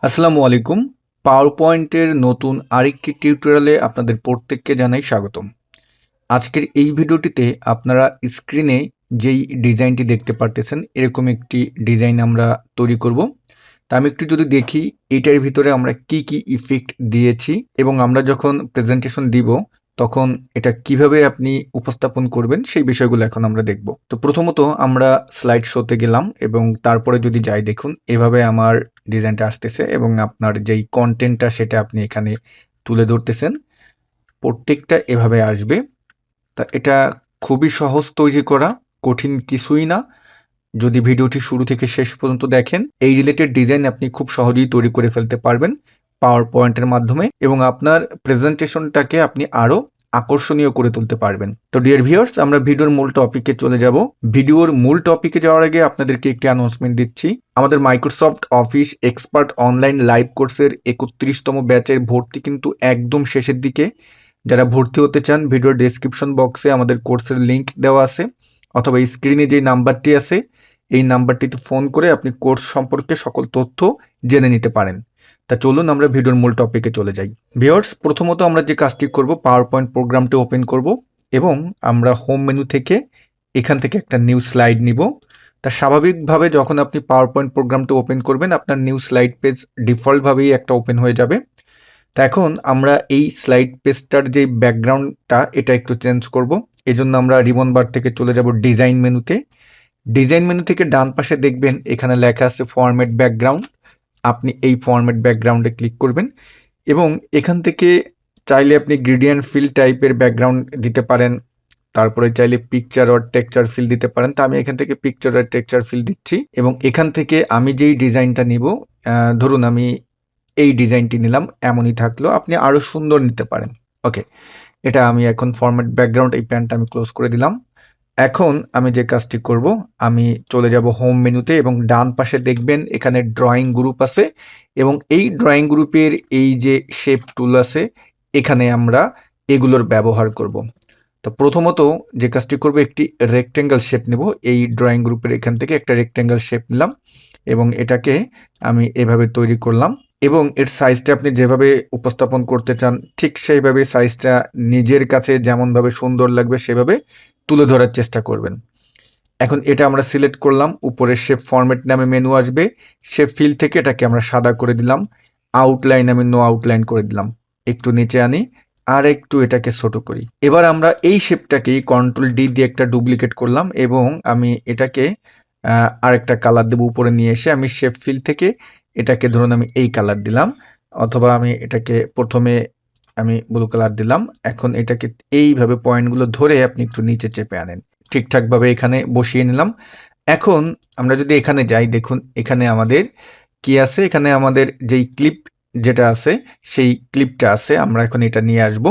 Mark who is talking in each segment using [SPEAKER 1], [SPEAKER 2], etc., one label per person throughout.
[SPEAKER 1] আসসালামু আলাইকুম। পাওয়ারপয়েন্টের নতুন আরেকটি টিউটোরিয়ালে আপনাদের প্রত্যেককে জানাই স্বাগতম। আজকের এই ভিডিওটিতে আপনারা স্ক্রিনে যেই ডিজাইনটি দেখতে পারতেছেন, এরকম একটি ডিজাইন আমরা তৈরি করব। তা আমি একটু যদি দেখি এটার ভিতরে আমরা কি ইফেক্ট দিয়েছি এবং আমরা যখন প্রেজেন্টেশন দিব তখন এটা কিভাবে আপনি উপস্থাপন করবেন সেই বিষয়গুলো এখন আমরা দেখব। তো প্রথমত আমরা স্লাইড শোতে গেলাম এবং তারপরে যদি যাই দেখুন এভাবে আমার ডিজাইনটা আসতেছে এবং আপনার যেই কন্টেন্টটা সেটা আপনি এখানে তুলে ধরতেছেন। প্রত্যেকটা এভাবে আসবে। তা এটা খুবই সহজ তৈরি করা, কঠিন কিছুই না। যদি ভিডিওটি শুরু থেকে শেষ পর্যন্ত দেখেন, এই রিলেটেড ডিজাইন আপনি খুব সহজেই তৈরি করে ফেলতে পারবেন পাওয়ার পয়েন্টের মাধ্যমে এবং আপনার প্রেজেন্টেশনটাকে আপনি আরও আকর্ষণীয় করে তুলতে পারবেন। তো ডিয়ার ভিউয়ার্স, আমরা ভিডিওর মূল টপিকে চলে যাব। ভিডিওর মূল টপিকে যাওয়ার আগে আপনাদেরকে একটি অ্যানাউন্সমেন্ট দিচ্ছি। আমাদের Microsoft office expert online live কোর্সের 31তম ব্যাচের ভর্তি কিন্তু একদম শেষের দিকে। যারা ভর্তি হতে চান, ভিডিওর ডেসক্রিপশন বক্সে আমাদের কোর্সের লিঙ্ক দেওয়া আছে, অথবা স্ক্রিনে যে নাম্বারটি আছে এই নাম্বারটিতে ফোন করে আপনি কোর্স সম্পর্কে সকল তথ্য জেনে নিতে পারেন। তা চলুন আমরা ভিডিওর মূল টপিকে চলে যাই। ভিউয়ার্স, প্রথমত আমরা যে কাজটি করব, পাওয়ার পয়েন্ট প্রোগ্রামটি ওপেন করব এবং আমরা হোম মেনু থেকে এখান থেকে একটা নিউ স্লাইড নিব। তা স্বাভাবিকভাবে যখন আপনি পাওয়ার পয়েন্ট প্রোগ্রামটি ওপেন করবেন আপনার নিউ স্লাইড পেজ ডিফল্টভাবেই একটা ওপেন হয়ে যাবে। তা এখন আমরা এই স্লাইড পেজটার যে ব্যাকগ্রাউন্ডটা এটা একটু চেঞ্জ করব। এজন্য আমরা রিবন বার থেকে চলে যাব ডিজাইন মেনুতে। ডিজাইন মেনু থেকে ডান পাশে দেখবেন এখানে লেখা আছে ফরম্যাট ব্যাকগ্রাউন্ড। আপনি এই ফরম্যাট ব্যাকগ্রাউন্ডে ক্লিক করবেন এবং এখান থেকে চাইলে আপনি গ্রেডিয়েন্ট ফিল টাইপের ব্যাকগ্রাউন্ড দিতে পারেন, তারপরে চাইলে পিকচার অর টেক্সচার ফিল দিতে পারেন। তা আমি এখান থেকে পিকচার আর টেক্সচার ফিল দিচ্ছি এবং এখান থেকে আমি যেই ডিজাইনটা নিব, ধরুন আমি এই ডিজাইনটি নিলাম, এমনই থাকলো, আপনি আরও সুন্দর নিতে পারেন। ওকে, এটা আমি এখন ফরম্যাট ব্যাকগ্রাউন্ড, এই প্যানটা আমি ক্লোজ করে দিলাম। এখন আমি যে কাজটি করব, আমি চলে যাব হোম মেনুতে এবং ডান পাশে দেখবেন এখানে ড্রয়িং গ্রুপ আছে এবং এই ড্রয়িং গ্রুপের এই যে শেপ টুল আছে এখানে আমরা এগুলোর ব্যবহার করব। তো প্রথমত যে কাজটি করব, একটি রেক্টেঙ্গেল শেপ নেব। এই ড্রয়িং গ্রুপের এখান থেকে একটা রেক্টেঙ্গেল শেপ নিলাম এবং এটাকে আমি এভাবে তৈরি করলাম এবং এর সাইজটা আপনি যেভাবে উপস্থাপন করতে চান ঠিক সেইভাবে সাইজটা নিজের কাছে যেমনভাবে সুন্দর লাগবে সেভাবে তুলে ধরার চেষ্টা করবেন। এখন এটা আমরা সিলেক্ট করলাম, উপরে শেপ ফরম্যাট নামে মেনু আসবে, শেপ ফিল থেকে এটাকে আমরা সাদা করে দিলাম, আউটলাইন আমি নো আউটলাইন করে দিলাম, একটু নিচে আনি আর একটু এটাকে ছোট করি। এবার আমরা এই শেপটাকেই কন্ট্রোল ডি দিয়ে একটা ডুপ্লিকেট করলাম এবং আমি এটাকে আরেকটা কালার দেবো। উপরে নিয়ে এসে আমি শেপ ফিল থেকে এটাকে ধরুন আমি এই কালার দিলাম, অথবা আমি এটাকে প্রথমে আমি ব্লু কালার দিলাম। এখন এটাকে এইভাবে পয়েন্টগুলো ধরে আপনি একটু নিচে চেপে আনেন, ঠিকঠাকভাবে এখানে বসিয়ে নিলাম। এখন আমরা যদি এখানে যাই, দেখুন এখানে আমাদের কি আছে, এখানে আমাদের যেই ক্লিপ যেটা আছে সেই ক্লিপটা আছে, আমরা এখন এটা নিয়ে আসব।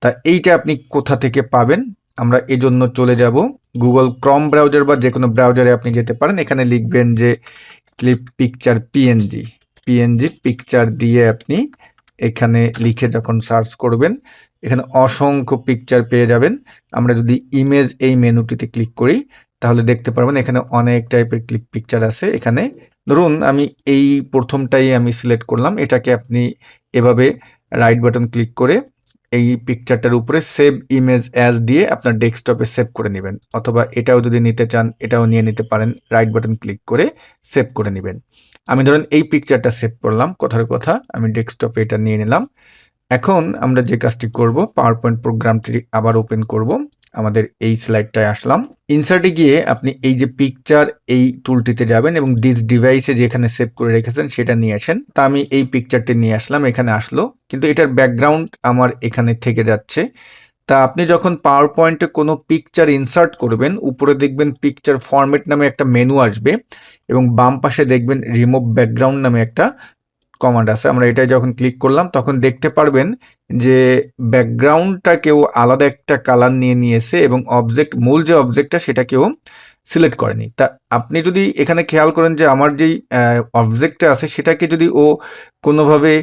[SPEAKER 1] তা এইটা আপনি কোথা থেকে পাবেন, আমরা এজন্য চলে যাব গুগল ক্রম ব্রাউজার বা যে কোনো ব্রাউজারে আপনি যেতে পারেন। এখানে লিখবেন যে clip picture PNG, PNG picture দিয়ে আপনি এখানে লিখে যখন সার্চ করবেন এখানে অসংখ্য পিকচার পেয়ে যাবেন। আমরা যদি ইমেজ এই মেনুটিতে ক্লিক করি তাহলে দেখতে পারবেন এখানে অনেক টাইপের ক্লিপ পিকচার আছে। এখানে ধরুন আমি এই প্রথমটাই আমি সিলেক্ট করলাম, এটাকে আপনি এভাবে রাইট বাটন ক্লিক করে এই পিকচারটার উপরে সেভ ইমেজ অ্যাজ দিয়ে আপনার ডেস্কটপে সেভ করে নেবেন, অথবা এটাও যদি নিতে চান এটাও নিয়ে নিতে পারেন, রাইট বাটন ক্লিক করে সেভ করে নেবেন। আমি ধরেন এই পিকচারটা সেভ করলাম, কথার কথা আমি ডেস্কটপে এটা নিয়ে নিলাম। এখন আমরা যে কাজটি করব, পাওয়ার পয়েন্ট প্রোগ্রামটি আবার ওপেন করব, আমাদের এই স্লাইডটায় আসলাম। ইনসার্টে গিয়ে আপনি এই যে পিকচার এই টুলটিতে যাবেন এবং ডিস ডিভাইসে যেখানে সেভ করে রেখেছেন সেটা নিয়ে আসেন। তা আমি এই পিকচারটি নিয়ে আসলাম, এখানে আসলো, কিন্তু এটার ব্যাকগ্রাউন্ড আমার এখানে থেকে যাচ্ছে। তা আপনি যখন পাওয়ার পয়েন্টে কোনো পিকচার ইনসার্ট করবেন উপরে দেখবেন পিকচার ফরম্যাট নামে একটা মেনু আসবে এবং বাম পাশে দেখবেন রিমুভ ব্যাকগ্রাউন্ড নামে একটা কমান্ড আছে। আমরা এটাই যখন ক্লিক করলাম তখন দেখতে পারবেন যে ব্যাকগ্রাউন্ডটাকেও আলাদা একটা কালার নিয়ে নিয়েছে এবং অবজেক্ট, মূল যে অবজেক্টটা সেটাকেও সিলেক্ট করেনি। তা আপনি যদি এখানে খেয়াল করেন যে আমার যেই অবজেক্টটা আছে সেটাকে যদি ও কোনোভাবে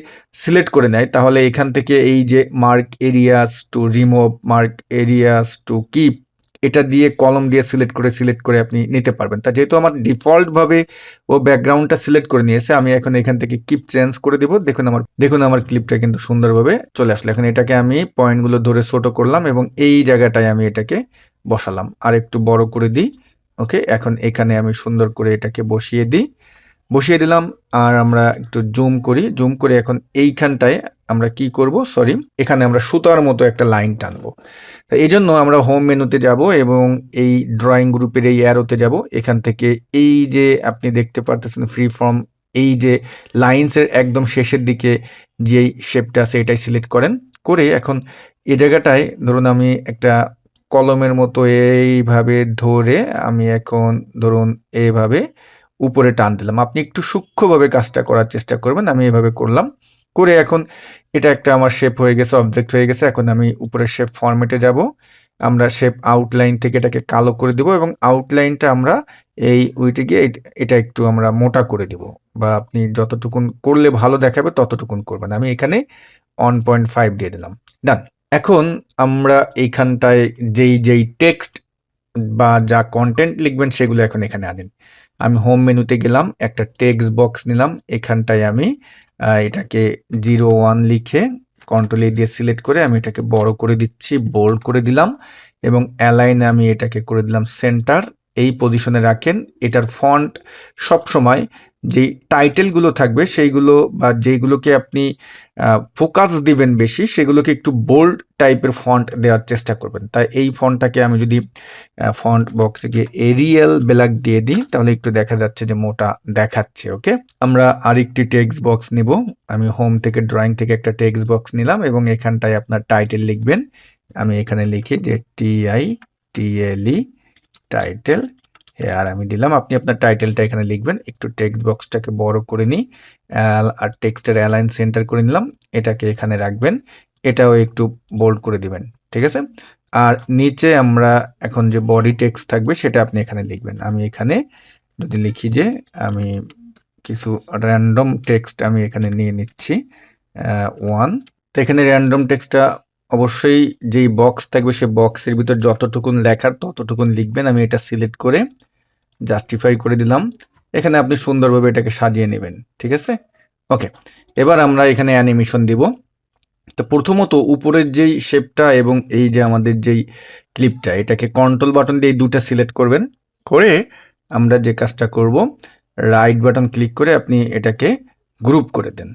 [SPEAKER 1] সিলেক্ট করে নেয় তাহলে এখান থেকে এই যে mark areas to remove, mark areas to keep, এটা দিয়ে কলম দিয়ে সিলেক্ট করে আপনি নিতে পারবেন। তা যেহেতু আমার ডিফল্টভাবে ও ব্যাকগ্রাউন্ডটা সিলেক্ট করে নিয়েছে, আমি এখন এখান থেকে ক্লিপ চেঞ্জ করে দিব। দেখুন আমার ক্লিপটা কিন্তু সুন্দরভাবে চলে আসলো। এখন এটাকে আমি পয়েন্টগুলো ধরে ছোট করলাম এবং এই জায়গাটায় আমি এটাকে বসালাম। আর একটু বড় করে দিই। ওকে, এখন এখানে আমি সুন্দর করে এটাকে বসিয়ে দিলাম। আর আমরা একটু জুম করে এখন এইখানটায় আমরা কি করব, সরি, এখানে আমরা সুতার মতো একটা লাইন টানবো। তো এই জন্য আমরা হোম মেনুতে যাব এবং এই ড্রয়িং গ্রুপের এই অ্যারোতে যাব। এখান থেকে এই যে আপনি দেখতে পারতেছেন ফ্রি ফর্ম, এই যে লাইন্সের একদম শেষের দিকে যেই শেপটা আছে এটাই সিলেক্ট করেন। করে এখন এই জায়গাটায় ধরুন আমি একটা কলমের মতো এইভাবে ধরে আমি এখন ধরুন এইভাবে উপরে টান দিলাম। আপনি একটু সূক্ষ্মভাবে কাজটা করার চেষ্টা করবেন। আমি এভাবে করলাম। করে এখন এটা একটা আমার শেপ হয়ে গেছে, অবজেক্ট হয়ে গেছে। এখন আমি উপরের শেপ ফরম্যাটে যাব। আমরা শেপ আউটলাইন থেকে এটাকে কালো করে দিব এবং আউটলাইনটা আমরা এই উইটে গিয়ে এটা একটু আমরা মোটা করে দিব, বা আপনি যতটুকুন করলে ভালো দেখাবে ততটুকুন করবেন। আমি এখানে 1.5 দিয়ে দিলাম। ডান। এখন আমরা এইখানটায় যেই টেক্সট বা যা কন্টেন্ট লিখবেন সেগুলো এখন এখানে আনেন। আমি হোম মেনুতে গেলাম, একটা টেক্সট বক্স নিলাম। এখানটায় আমি এটাকে 01 লিখে কন্ট্রোল-A দিয়ে সিলেক্ট করে আমি এটাকে বড় করে দিচ্ছি, বোল্ড করে দিলাম এবং অ্যালাইনে আমি এটাকে করে দিলাম সেন্টার। এই পজিশনে রাখেন। এটার ফন্ট সবসময় যেই টাইটেলগুলো থাকবে সেইগুলো বা যেইগুলোকে আপনি ফোকাস দিবেন বেশি, সেগুলোকে একটু বোল্ড টাইপের ফন্ট দেওয়ার চেষ্টা করবেন। তাই এই ফন্টটাকে আমি যদি ফন্ট বক্সে গিয়ে এরিয়াল ব্ল্যাক দিয়ে দিই তাহলে একটু দেখা যাচ্ছে যে মোটা দেখাচ্ছে। ওকে, আমরা আরেকটি টেক্সট বক্স নিব। আমি হোম থেকে ড্রয়িং থেকে একটা টেক্সট বক্স নিলাম এবং এখানটায় আপনার টাইটেল লিখবেন। আমি এখানে লিখি যে TITLE টাইটেল হেয়ার আমি দিলাম। আপনি আপনার টাইটেলটা এখানে লিখবেন। একটু টেক্সট বক্সটাকে বড় করে নিই আর টেক্সটের অ্যালাইন সেন্টার করে নিলাম। এটাকে এখানে রাখবেন। এটাও একটু বোল্ড করে দিবেন। ঠিক আছে। আর নিচে আমরা এখন যে বডি টেক্সট থাকবে সেটা আপনি এখানে লিখবেন। আমি এখানে যদি লিখি যে আমি কিছু র্যান্ডম টেক্সট আমি এখানে নিয়ে নিচ্ছি 1। তো এখানে র্যান্ডম টেক্সটটা অবশ্যই যেই বক্স থাকবে সে বক্সের ভিতর যতটুকুন লেখার ততটুকুন লিখবেন। আমি এটা সিলেক্ট করে জাস্টিফাই করে দিলাম। এখানে আপনি সুন্দরভাবে এটাকে সাজিয়ে নেবেন। ঠিক আছে। ওকে, এবার আমরা এখানে অ্যানিমেশন দিব। তো প্রথমত উপরের যেই শেপটা এবং এই যে আমাদের যেই ক্লিপটা, এটাকে কন্ট্রোল বাটন দিয়ে এই দুটা সিলেক্ট করবেন। করে আমরা যে কাজটা করব, রাইট বাটন ক্লিক করে আপনি এটাকে গ্রুপ করে দেন।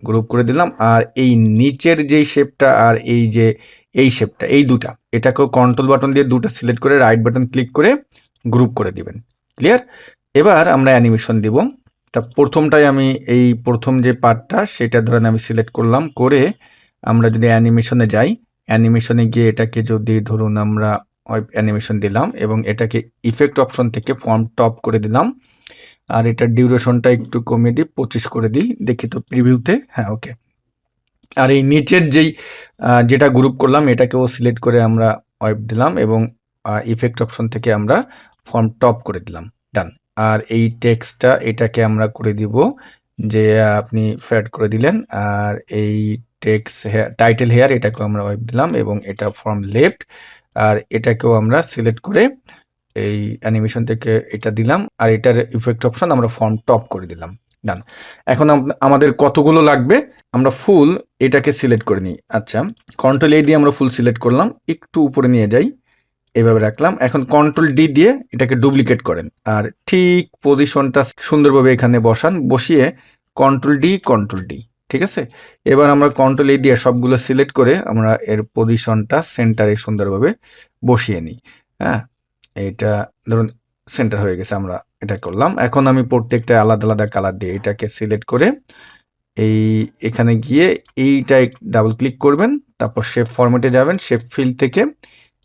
[SPEAKER 1] গ্রুপ করে দিলাম। আর এই নিচের যেই শেপটা আর এই যে এই শেপটা, এই দুটা, এটাকেও কন্ট্রোল বাটন দিয়ে দুটা সিলেক্ট করে রাইট বাটন ক্লিক করে গ্রুপ করে দিবেন। ক্লিয়ার। এবার আমরা অ্যানিমেশন দিব। তা প্রথমটাই আমি এই প্রথম যে পার্টটা সেটা ধরেন আমি সিলেক্ট করলাম। করে আমরা যদি অ্যানিমেশনে যাই, অ্যানিমেশনে গিয়ে এটাকে যদি ধরুন আমরা অ্যানিমেশন দিলাম এবং এটাকে ইফেক্ট অপশন থেকে ফর্ম টপ করে দিলাম। আর এটার ডিউরেশনটা একটু কমিয়ে দিই, 25 করে দিই। দেখি তো প্রিভিউতে। হ্যাঁ, ওকে। আর এই নিচের যেটা গ্রুপ করলাম এটাকেও সিলেক্ট করে আমরা ওয়াইপ দিলাম এবং ইফেক্ট অপশন থেকে আমরা ফর্ম টপ করে দিলাম। ডান। আর এই টেক্সটটা এটাকে আমরা করে দিব যে আপনি ফ্যাড করে দিলেন। আর এই টেক্সট টাইটেল হেয়ার এটাকেও আমরা ওয়াইপ দিলাম এবং এটা ফর্ম লেফট। আর এটাকেও আমরা সিলেক্ট করে এই অ্যানিমেশন থেকে এটা দিলাম। আর এটার ইফেক্ট অপশন আমরা ফর্ম টপ করে দিলাম। ডান। এখন আমাদের কতগুলো লাগবে, আমরা ফুল এটাকে সিলেক্ট করে নিই। আচ্ছা, কন্ট্রোল-A দিয়ে আমরা ফুল সিলেক্ট করলাম, একটু উপরে নিয়ে যাই, এভাবে রাখলাম। এখন কন্ট্রোল-D দিয়ে এটাকে ডুপ্লিকেট করেন আর ঠিক পজিশনটা সুন্দরভাবে এখানে বসান। বসিয়ে কন্ট্রোল-D। ঠিক আছে। এবার আমরা কন্ট্রোল-A দিয়ে সবগুলো সিলেক্ট করে আমরা এর পজিশনটা সেন্টারে সুন্দরভাবে বসিয়ে নিই। হ্যাঁ, এটা ধরুন সেন্টার হয়ে গেছে। আমরা এটা করলাম। এখন আমি প্রত্যেকটা আলাদা আলাদা কালার দিয়ে এটাকে সিলেক্ট করে এখানে গিয়ে এইটাই ডাবল ক্লিক করবেন। তারপর শেপ ফরম্যাটে যাবেন। শেপ ফিল থেকে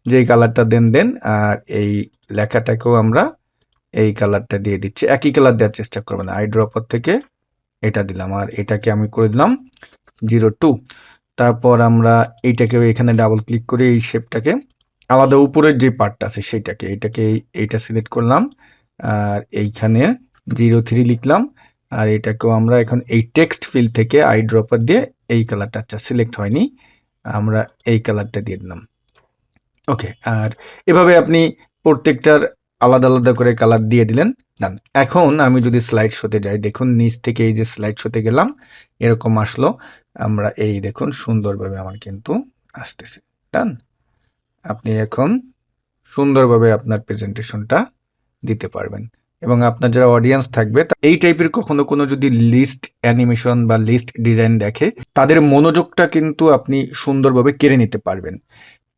[SPEAKER 1] যেই কালারটা দেন আর এই লেখাটাকেও আমরা এই কালারটা দিয়ে দিচ্ছি। একই কালার দেওয়ার চেষ্টা করবেন। আই ড্রপার থেকে এটা দিলাম আর এটাকে আমি করে দিলাম 02। তারপর আমরা এইটাকেও এখানে ডাবল ক্লিক করে এই শেপটাকে আলাদা উপরের যে পার্টটা আছে এইটা সিলেক্ট করলাম আর এইখানে 03 লিখলাম। আর এটাকেও আমরা এখন এই টেক্সট ফিল থেকে আই ড্রপার দিয়ে এই কালারটা, আচ্ছা সিলেক্ট হয়নি, আমরা এই কালারটা দিয়ে দিলাম। ওকে, আর এভাবে আপনি প্রত্যেকটার আলাদা আলাদা করে কালার দিয়ে দিলেন। ডান। এখন আমি যদি স্লাইড শোতে যাই, দেখুন নিচ থেকে এই যে স্লাইড শোতে গেলাম, এরকম আসলো। আমরা এই দেখুন সুন্দরভাবে আমার কিন্তু আসতেছে। ডান। আপনি এখন সুন্দরভাবে আপনার প্রেজেন্টেশনটা দিতে পারবেন এবং আপনার যারা অডিয়েন্স থাকবে এই টাইপের কখনো কোনো যদি লিস্ট অ্যানিমেশন বা লিস্ট ডিজাইন দেখে, তাদের মনোযোগটা কিন্তু আপনি সুন্দরভাবে কেড়ে নিতে পারবেন।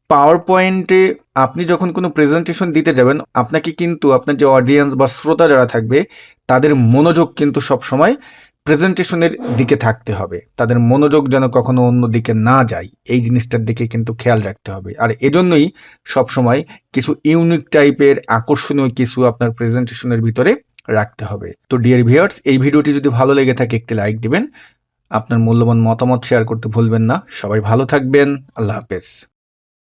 [SPEAKER 1] পাওয়ার পয়েন্টে আপনি যখন কোনো প্রেজেন্টেশন দিতে যাবেন, আপনাকে কিন্তু আপনার যে অডিয়েন্স বা শ্রোতা যারা থাকবে, তাদের মনোযোগ কিন্তু সবসময় প্রেজেন্টেশনের দিকে থাকতে হবে। তাদের মনোযোগ যেন কখনো অন্য দিকে না যায়, এই জিনিসটার দিকে কিন্তু খেয়াল রাখতে হবে। আর এজন্যই সবসময় কিছু ইউনিক টাইপের আকর্ষণীয় কিছু আপনার প্রেজেন্টেশনের ভিতরে রাখতে হবে। তো ডিয়ার ভিউয়ার্স, এই ভিডিওটি যদি ভালো লেগে থাকে একটি লাইক দিবেন, আপনার মূল্যবান মতামত শেয়ার করতে ভুলবেন না। সবাই ভালো থাকবেন। আল্লাহ হাফেজ।